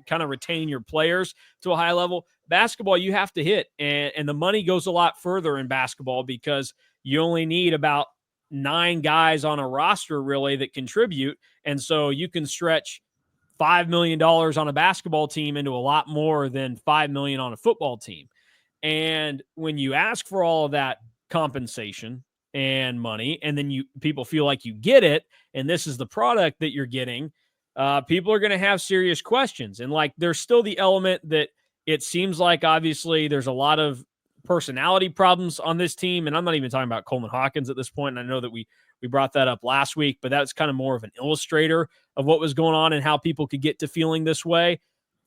kind of retain your players to a high level? Basketball, you have to hit, and the money goes a lot further in basketball because you only need about 9 guys on a roster really that contribute. And so you can stretch $5 million on a basketball team into a lot more than $5 million on a football team. And when you ask for all of that compensation and money, and then people feel like you get it, and this is the product that you're getting, people are going to have serious questions. And like, there's still the element that it seems like obviously there's a lot of personality problems on this team. And I'm not even talking about Coleman Hawkins at this point. And I know that we brought that up last week, but that's kind of more of an illustrator of what was going on and how people could get to feeling this way.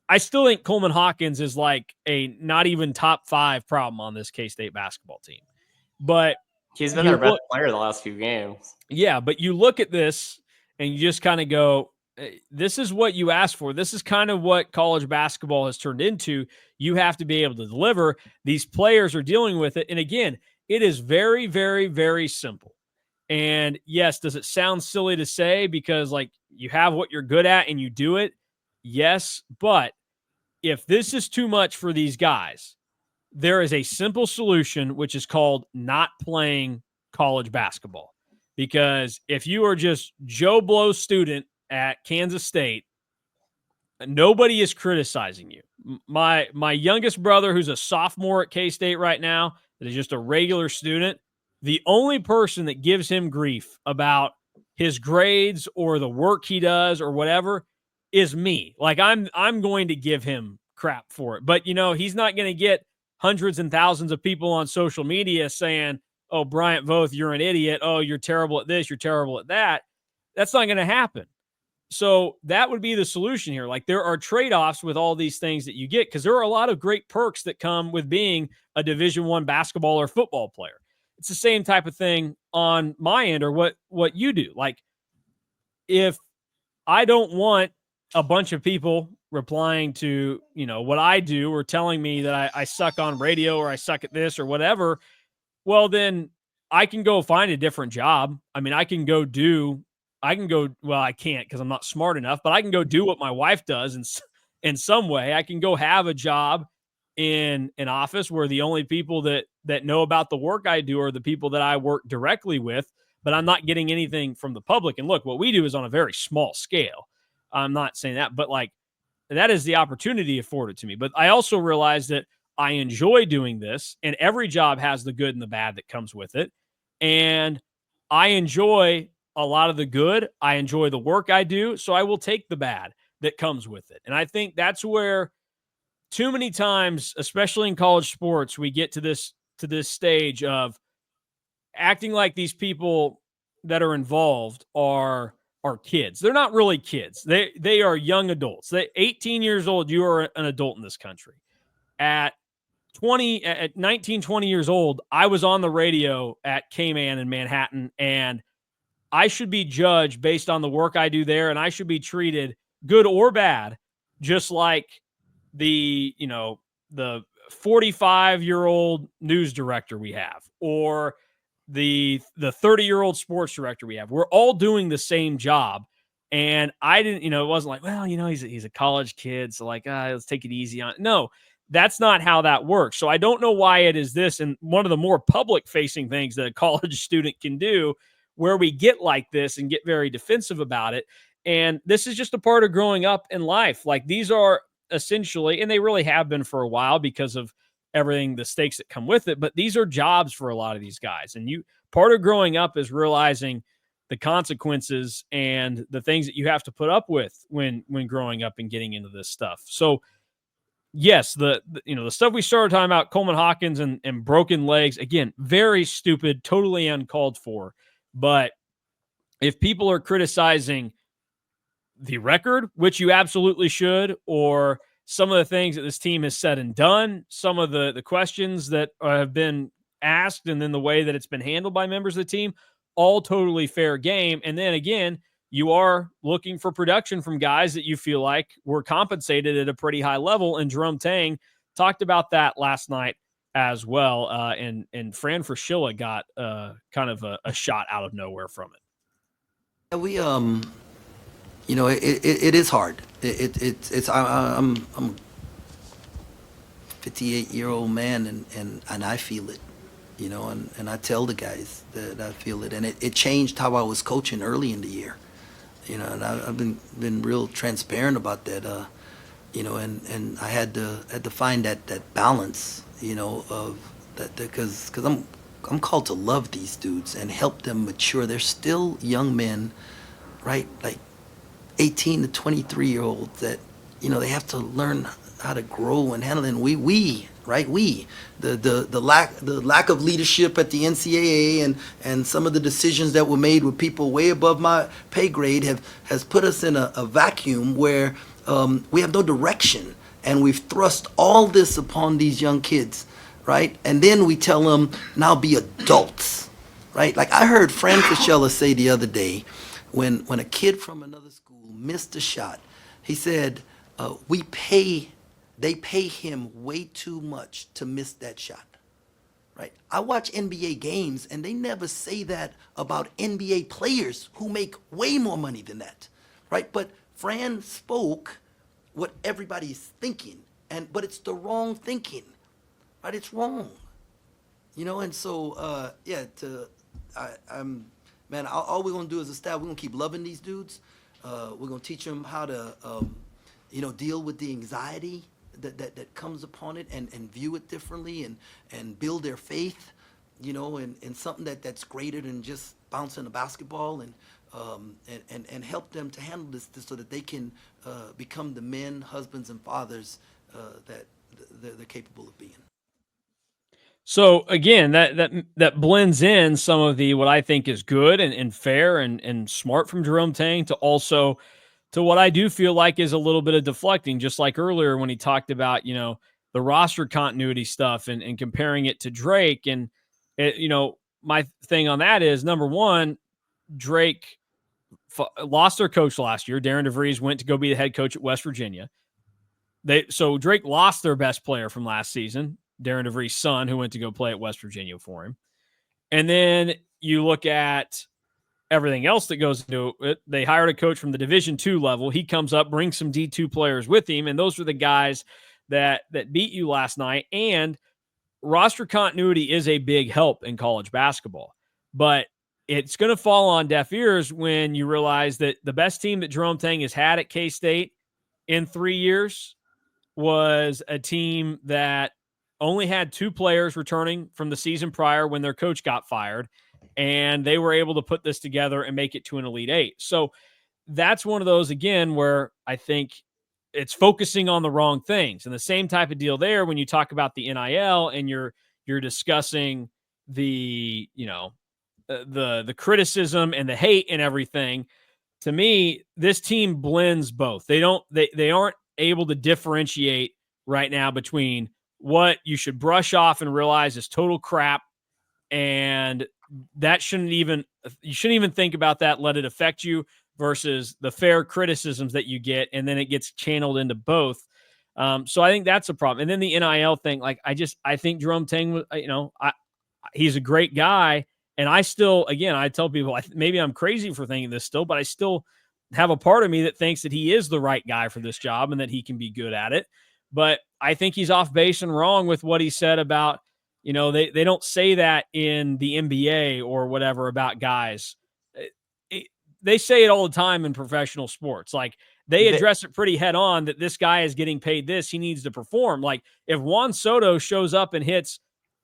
I still think Coleman Hawkins is like a not even top 5 problem on this K-State basketball team. But he's been their best player the last few games. Yeah, but you look at this and you just kind of go, this is what you asked for. This is kind of what college basketball has turned into. You have to be able to deliver. These players are dealing with it. And again, it is very, very, very simple. And yes, does it sound silly to say because like you have what you're good at and you do it? Yes, but if this is too much for these guys, there is a simple solution, which is called not playing college basketball. Because if you are just Joe Blow student at Kansas State, nobody is criticizing you. My youngest brother, who's a sophomore at K-State right now, that is just a regular student, the only person that gives him grief about his grades or the work he does or whatever is me. Like, I'm going to give him crap for it. But, he's not going to get hundreds and thousands of people on social media saying, oh, Bryant Voth, you're an idiot. Oh, you're terrible at this. You're terrible at that. That's not going to happen. So that would be the solution here. Like, there are trade-offs with all these things that you get because there are a lot of great perks that come with being a Division I basketball or football player. It's the same type of thing on my end or what you do. Like, if I don't want a bunch of people replying to, what I do or telling me that I suck on radio or I suck at this or whatever, well, then I can go find a different job. I mean, I can't because I'm not smart enough, but I can go do what my wife does in some way. I can go have a job in an office where the only people that know about the work I do are the people that I work directly with, but I'm not getting anything from the public. And look, what we do is on a very small scale. I'm not saying that, but like, that is the opportunity afforded to me. But I also realize that I enjoy doing this, and every job has the good and the bad that comes with it. And I enjoy a lot of the good. I enjoy the work I do, so I will take the bad that comes with it. And I think that's where too many times, especially in college sports, we get to this stage of acting like these people that are involved are are kids. They're not really kids. They are young adults. 18 years old, you are an adult in this country. At 19, 20 years old, I was on the radio at K-Man in Manhattan, and I should be judged based on the work I do there, and I should be treated good or bad, just like the 45-year-old news director we have, or the 30-year-old sports director we have. We're all doing the same job. And I didn't, it wasn't like, well, he's a college kid, so like, let's take it easy on. No, that's not how that works. So I don't know why it is this. And one of the more public facing things that a college student can do where we get like this and get very defensive about it. And this is just a part of growing up in life. Like, these are essentially, and they really have been for a while because of everything, the stakes that come with it, but these are jobs for a lot of these guys. And part of growing up is realizing the consequences and the things that you have to put up with when growing up and getting into this stuff. So yes, the stuff we started talking about, Coleman Hawkins and broken legs, again, very stupid, totally uncalled for. But if people are criticizing the record, which you absolutely should, or some of the things that this team has said and done, some of the questions that have been asked, and then the way that it's been handled by members of the team, all totally fair game. And then again, you are looking for production from guys that you feel like were compensated at a pretty high level. And Jerome Tang talked about that last night as well. And Fran Fraschilla got kind of a shot out of nowhere from it. We it is hard. I'm a 58-year-old man, and I feel it, and I tell the guys that I feel it, and it changed how I was coaching early in the year, and I've been real transparent about that, and I had to find that balance, of that, because I'm called to love these dudes and help them mature. They're still young men, right? Like 18 to 23-year-olds that, they have to learn how to grow and handle it. And the lack of leadership at the NCAA and some of the decisions that were made with people way above my pay grade has put us in a vacuum where we have no direction, and we've thrust all this upon these young kids, right? And then we tell them, now be adults, right? Like I heard Fran Fraschilla say the other day, when a kid from another school missed a shot, he said, they pay him way too much to miss that shot, right? I watch NBA games, and they never say that about NBA players who make way more money than that, right? But Fran spoke what everybody's thinking, but it's the wrong thinking, right? It's wrong, and so, man, all we're going to do as a staff, we're going to keep loving these dudes. We're going to teach them how to, deal with the anxiety that comes upon it, and view it differently, and build their faith, in something that's greater than just bouncing a basketball, and help them to handle this so that they can become the men, husbands, and fathers that they're capable of being. So again, that blends in some of the what I think is good and fair and smart from Jerome Tang to what I do feel like is a little bit of deflecting, just like earlier when he talked about, the roster continuity stuff and comparing it to Drake. And my thing on that is, number one, Drake lost their coach last year. Darren DeVries went to go be the head coach at West Virginia. So Drake lost their best player from last season, Darren DeVries' son, who went to go play at West Virginia for him. And then you look at everything else that goes into it. They hired a coach from the Division II level. He comes up, brings some D2 players with him, and those were the guys that beat you last night. And roster continuity is a big help in college basketball. But it's going to fall on deaf ears when you realize that the best team that Jerome Tang has had at K-State in 3 years was a team that only had 2 players returning from the season prior when their coach got fired, and they were able to put this together and make it to an Elite Eight. So that's one of those, again, where I think it's focusing on the wrong things. And the same type of deal there when you talk about the NIL and you're discussing the criticism and the hate and everything. to me, this team blends both. They aren't able to differentiate right now between what you should brush off and realize is total crap, and that you shouldn't even think about that, let it affect you, versus the fair criticisms that you get, and then it gets channeled into both. So I think that's a problem. And then the NIL thing, like I think Jerome Tang was, he's a great guy. And I still, again, I tell people, maybe I'm crazy for thinking this still, but I still have a part of me that thinks that he is the right guy for this job and that he can be good at it. But I think he's off base and wrong with what he said about, they don't say that in the NBA or whatever about guys. They say it all the time in professional sports. Like, they address it pretty head on that this guy is getting paid this, he needs to perform. Like, if Juan Soto shows up and hits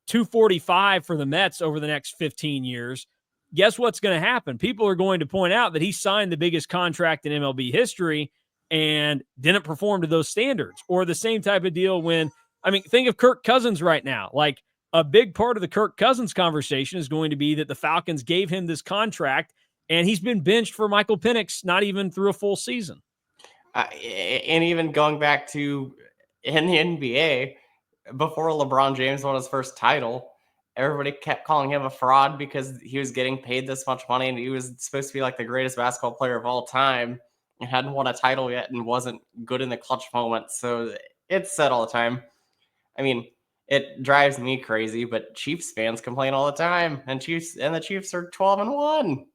245 for the Mets over the next 15 years, guess what's going to happen? People are going to point out that he signed the biggest contract in MLB history and didn't perform to those standards. Or the same type of deal think of Kirk Cousins right now. Like, a big part of the Kirk Cousins conversation is going to be that the Falcons gave him this contract and he's been benched for Michael Penix, not even through a full season. And even going back to in the NBA, before LeBron James won his first title, everybody kept calling him a fraud because he was getting paid this much money and he was supposed to be like the greatest basketball player of all time and hadn't won a title yet and wasn't good in the clutch moments. So it's said all the time. I mean, it drives me crazy, but Chiefs fans complain all the time, and the Chiefs are 12-1.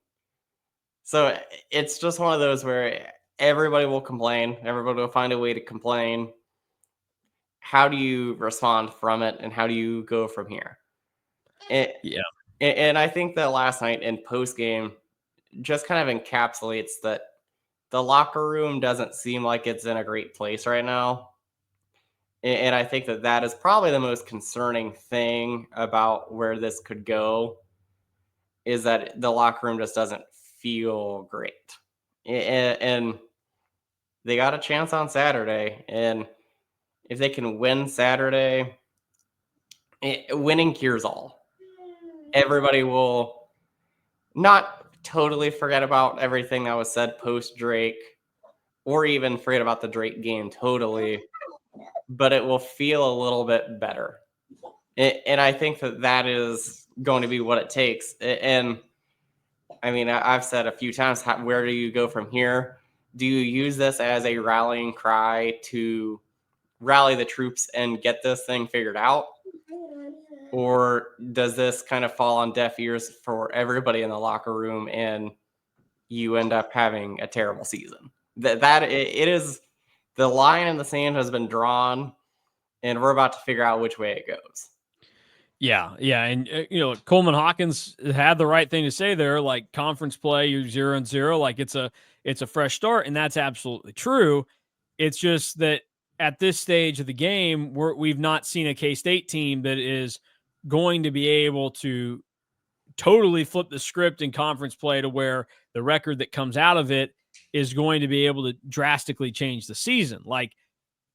So it's just one of those where everybody will complain. Everybody will find a way to complain. How do you respond from it, and how do you go from here? And I think that last night in post-game just kind of encapsulates that the locker room doesn't seem like it's in a great place right now. And I think that is probably the most concerning thing about where this could go, is that the locker room just doesn't feel great. And they got a chance on Saturday, and if they can win Saturday, winning cures all. Everybody will not totally forget about everything that was said post-Drake, or even forget about the Drake game totally, but it will feel a little bit better. And I think that is going to be what it takes. And I mean, I've said a few times, where do you go from here? Do you use this as a rallying cry to rally the troops and get this thing figured out? Or does this kind of fall on deaf ears for everybody in the locker room and you end up having a terrible season? That it is, the line in the sand has been drawn, and we're about to figure out which way it goes. Yeah. And, Coleman Hawkins had the right thing to say there, like, conference play, you're 0-0, like it's a fresh start. And that's absolutely true. It's just that at this stage of the game, we've not seen a K-State team that is going to be able to totally flip the script in conference play to where the record that comes out of it is going to be able to drastically change the season. Like,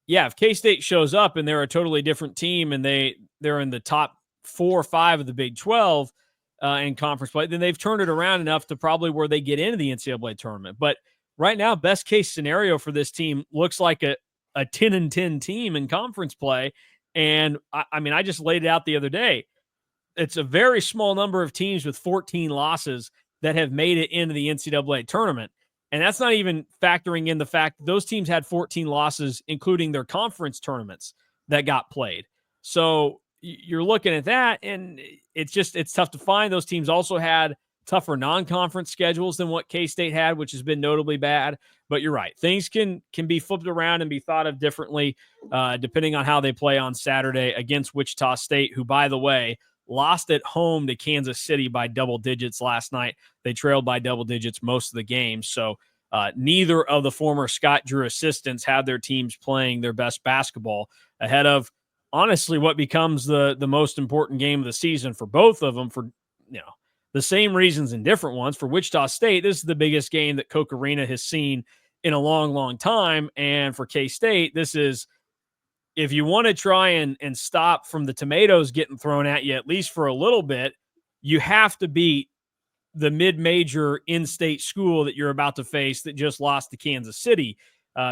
yeah, if K-State shows up and they're a totally different team and they're in the top 4 or 5 of the Big 12 in conference play, then they've turned it around enough to probably where they get into the NCAA tournament. But right now, best case scenario for this team looks like a 10-10 team in conference play. And I mean, I just laid it out the other day. It's a very small number of teams with 14 losses that have made it into the NCAA tournament. And that's not even factoring in the fact that those teams had 14 losses, including their conference tournaments that got played. So you're looking at that, and it's tough to find. Those teams also had tougher non-conference schedules than what K-State had, which has been notably bad. But you're right. Things can be flipped around and be thought of differently depending on how they play on Saturday against Wichita State, who, by the way, lost at home to Kansas City by double digits last night. They trailed by double digits most of the game. So neither of the former Scott Drew assistants had their teams playing their best basketball ahead of, honestly, what becomes the most important game of the season for both of them, for the same reasons and different ones. For Wichita State, this is the biggest game that Koch Arena has seen in a long, long time. And for K-State, this is, if you want to try and stop from the tomatoes getting thrown at you, at least for a little bit, you have to beat the mid-major in-state school that you're about to face that just lost to Kansas City.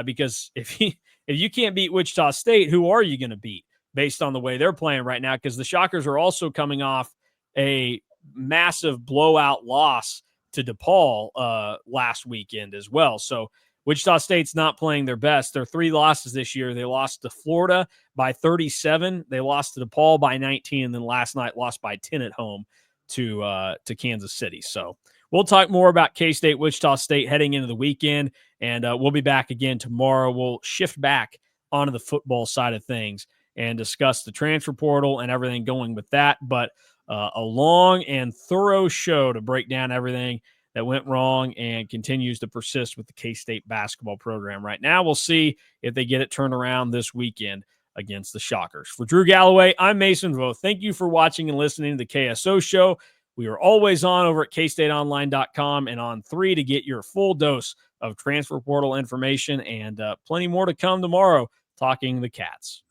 Because if you can't beat Wichita State, who are you going to beat based on the way they're playing right now? Because the Shockers are also coming off a massive blowout loss to DePaul last weekend as well. So Wichita State's not playing their best. Their 3 losses this year, they lost to Florida by 37. They lost to DePaul by 19. And then last night lost by 10 at home to Kansas City. So we'll talk more about K-State, Wichita State heading into the weekend. And we'll be back again tomorrow. We'll shift back onto the football side of things and discuss the transfer portal and everything going with that. But a long and thorough show to break down everything that went wrong and continues to persist with the K-State basketball program right now. We'll see if they get it turned around this weekend against the Shockers. For Drew Galloway, I'm Mason Vo. Thank you for watching and listening to the KSO Show. We are always on over at KStateOnline.com and on 3 to get your full dose of transfer portal information, and plenty more to come tomorrow talking the Cats.